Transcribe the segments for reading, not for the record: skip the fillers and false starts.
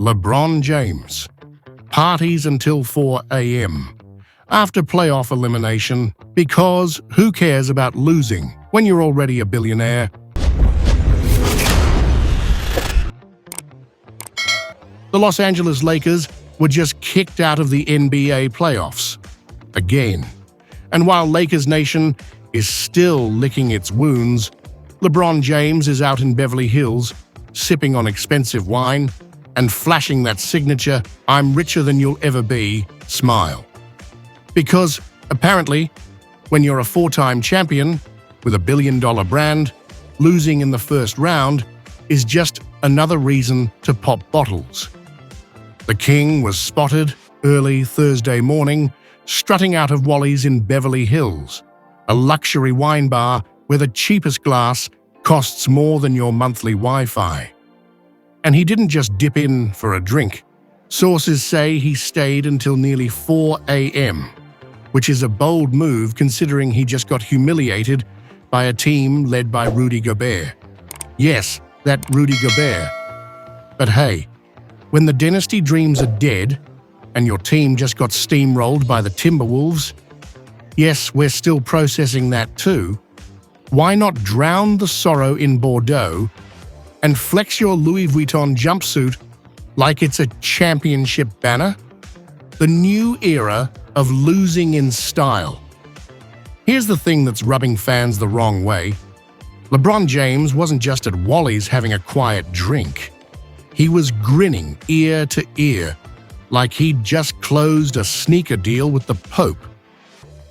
LeBron James. Parties until 4 a.m. after playoff elimination, because who cares about losing when you're already a billionaire? The Los Angeles Lakers were just kicked out of the NBA playoffs. Again. And while Lakers Nation is still licking its wounds, LeBron James is out in Beverly Hills, sipping on expensive wine and flashing that signature "I'm richer than you'll ever be" smile. Because, apparently, when you're a four-time champion with a billion-dollar brand, losing in the first round is just another reason to pop bottles. The King was spotted early Thursday morning strutting out of Wally's in Beverly Hills, a luxury wine bar where the cheapest glass costs more than your monthly Wi-Fi. And he didn't just dip in for a drink. Sources say he stayed until nearly 4 a.m., which is a bold move considering he just got humiliated by a team led by Rudy Gobert. Yes, that Rudy Gobert. But hey, when the dynasty dreams are dead and your team just got steamrolled by the Timberwolves, yes, we're still processing that too, why not drown the sorrow in Bordeaux and flex your Louis Vuitton jumpsuit like it's a championship banner? The new era of losing in style. Here's the thing that's rubbing fans the wrong way. LeBron James wasn't just at Wally's having a quiet drink. He was grinning ear to ear, like he'd just closed a sneaker deal with the Pope.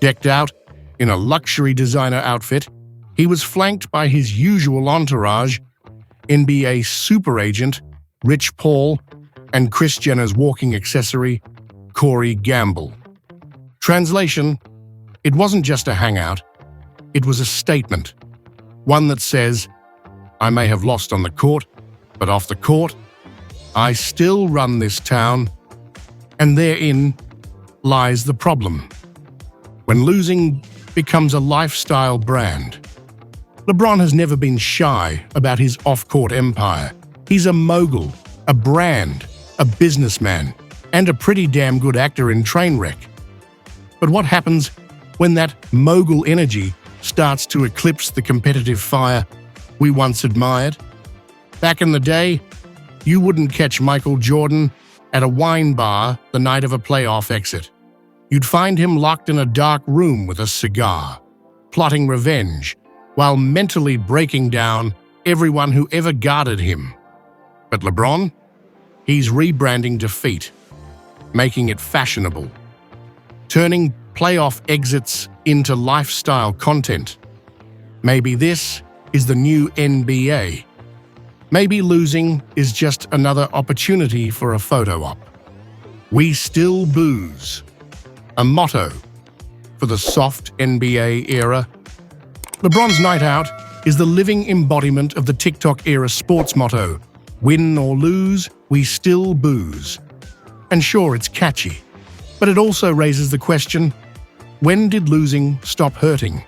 Decked out in a luxury designer outfit, he was flanked by his usual entourage, NBA super agent Rich Paul, and Kris Jenner's walking accessory, Corey Gamble. Translation: it wasn't just a hangout, it was a statement. One that says, I may have lost on the court, but off the court, I still run this town, and therein lies the problem. When losing becomes a lifestyle brand. LeBron has never been shy about his off-court empire. He's a mogul, a brand, a businessman, and a pretty damn good actor in Trainwreck. But what happens when that mogul energy starts to eclipse the competitive fire we once admired? Back in the day, you wouldn't catch Michael Jordan at a wine bar the night of a playoff exit. You'd find him locked in a dark room with a cigar, plotting revenge, while mentally breaking down everyone who ever guarded him. But LeBron? He's rebranding defeat, making it fashionable, turning playoff exits into lifestyle content. Maybe this is the new NBA. Maybe losing is just another opportunity for a photo op. We still booze. A motto for the soft NBA era. LeBron's night out is the living embodiment of the TikTok-era sports motto, win or lose, we still booze. And sure, it's catchy, but it also raises the question, when did losing stop hurting?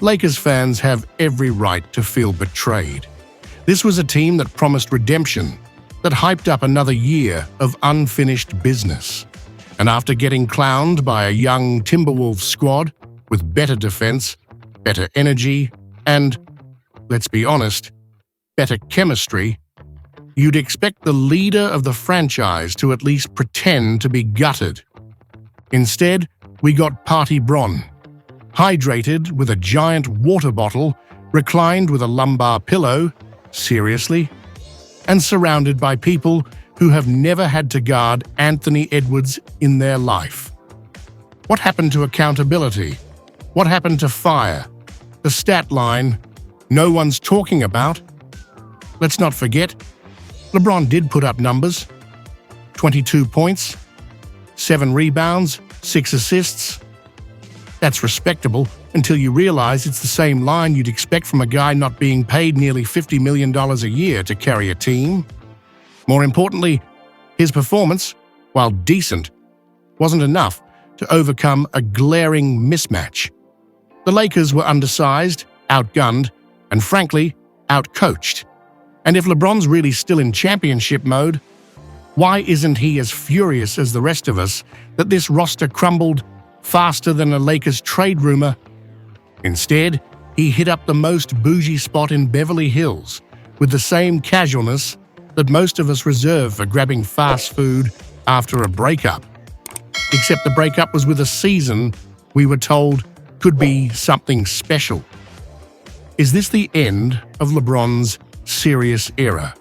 Lakers fans have every right to feel betrayed. This was a team that promised redemption, that hyped up another year of unfinished business. And after getting clowned by a young Timberwolves squad with better defense, better energy, and, let's be honest, better chemistry, you'd expect the leader of the franchise to at least pretend to be gutted. Instead, we got Party Bron, hydrated with a giant water bottle, reclined with a lumbar pillow, seriously, and surrounded by people who have never had to guard Anthony Edwards in their life. What happened to accountability? What happened to fire? The stat line no one's talking about? Let's not forget, LeBron did put up numbers. 22 points, 7 rebounds, 6 assists. That's respectable until you realize it's the same line you'd expect from a guy not being paid nearly $50 million a year to carry a team. More importantly, his performance, while decent, wasn't enough to overcome a glaring mismatch. The Lakers were undersized, outgunned, and frankly, outcoached. And if LeBron's really still in championship mode, Why isn't he as furious as the rest of us that this roster crumbled faster than a Lakers trade rumor? Instead, he hit up the most bougie spot in Beverly Hills with the same casualness that most of us reserve for grabbing fast food after a breakup. Except the breakup was with a season we were told could be something special. Is this the end of LeBron's serious era?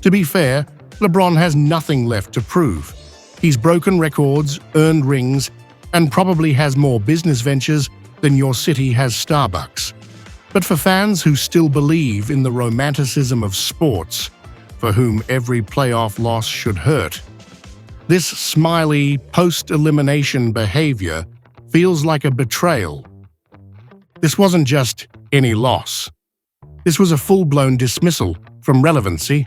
To be fair, LeBron has nothing left to prove. He's broken records, earned rings, and probably has more business ventures than your city has Starbucks. But for fans who still believe in the romanticism of sports, for whom every playoff loss should hurt, this smiley post-elimination behavior feels like a betrayal. This wasn't just any loss. This was a full-blown dismissal from relevancy,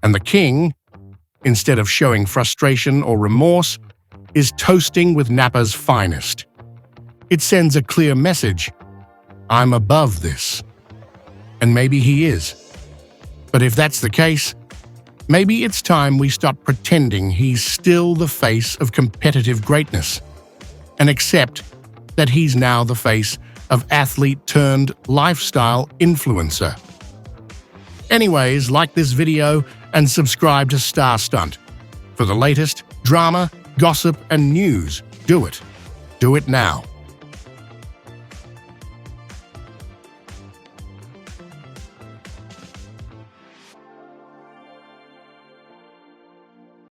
and the king, instead of showing frustration or remorse, is toasting with Napa's finest. It sends a clear message: I'm above this. And maybe he is. But if that's the case, maybe it's time we stop pretending he's still the face of competitive greatness and accept that he's now the face of athlete-turned-lifestyle influencer. Anyways, like this video and subscribe to Star Stunt. For the latest drama, gossip, and news, do it. Do it now.